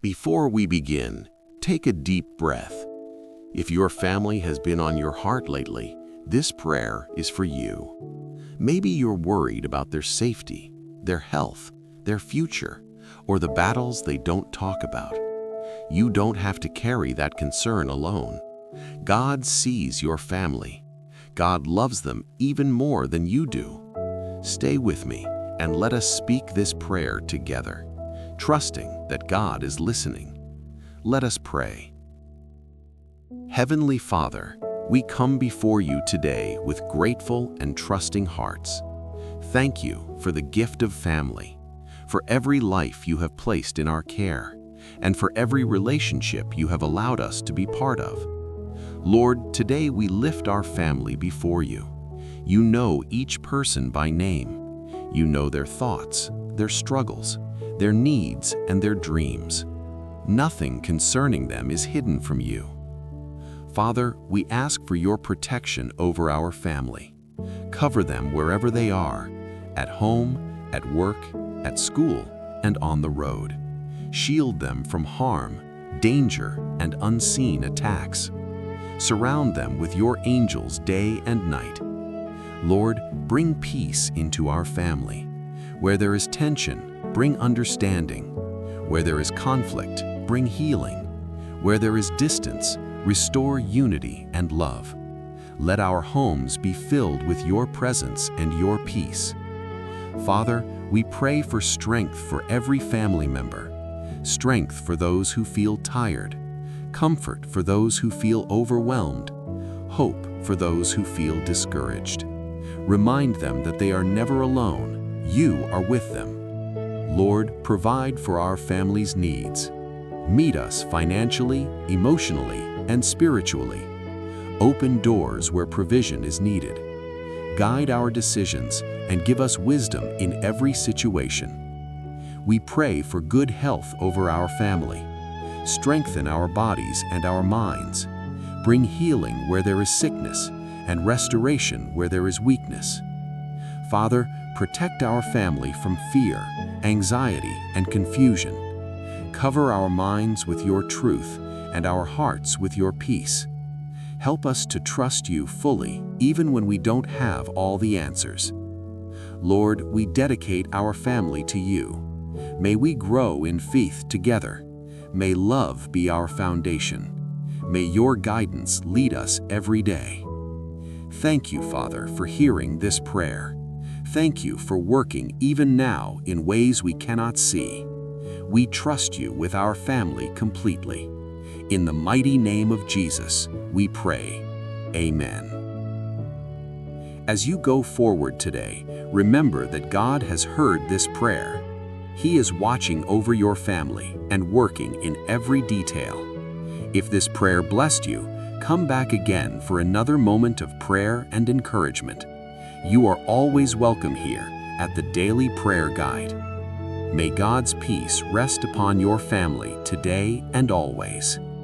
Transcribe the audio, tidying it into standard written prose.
Before we begin, take a deep breath. If your family has been on your heart lately, this prayer is for you. Maybe you're worried about their safety, their health, their future, or the battles they don't talk about. You don't have to carry that concern alone. God sees your family. God loves them even more than you do. Stay with me and let us speak this prayer together, trusting that God is listening. Let us pray. Heavenly Father, we come before you today with grateful and trusting hearts. Thank you for the gift of family, for every life you have placed in our care, and for every relationship you have allowed us to be part of. Lord, today we lift our family before you. You know each person by name. You know their thoughts, their struggles, their needs, and their dreams. Nothing concerning them is hidden from you. Father, we ask for your protection over our family. Cover them wherever they are, at home, at work, at school, and on the road. Shield them from harm, danger, and unseen attacks. Surround them with your angels day and night. Lord, bring peace into our family. Where there is tension, bring understanding. Where there is conflict, bring healing. Where there is distance, restore unity and love. Let our homes be filled with your presence and your peace. Father, we pray for strength for every family member, strength for those who feel tired, comfort for those who feel overwhelmed, hope for those who feel discouraged. Remind them that they are never alone. You are with them. Lord, provide for our family's needs. Meet us financially, emotionally, and spiritually. Open doors where provision is needed. Guide our decisions and give us wisdom in every situation. We pray for good health over our family. Strengthen our bodies and our minds. Bring healing where there is sickness and restoration where there is weakness. Father, protect our family from fear, anxiety, and confusion. Cover our minds with your truth and our hearts with your peace. Help us to trust you fully, even when we don't have all the answers. Lord, we dedicate our family to you. May we grow in faith together. May love be our foundation. May your guidance lead us every day. Thank you, Father, for hearing this prayer. Thank you for working even now in ways we cannot see. We trust you with our family completely. In the mighty name of Jesus, we pray. Amen. As you go forward today, remember that God has heard this prayer. He is watching over your family and working in every detail. If this prayer blessed you, come back again for another moment of prayer and encouragement. You are always welcome here at the Daily Prayer Guide. May God's peace rest upon your family today and always.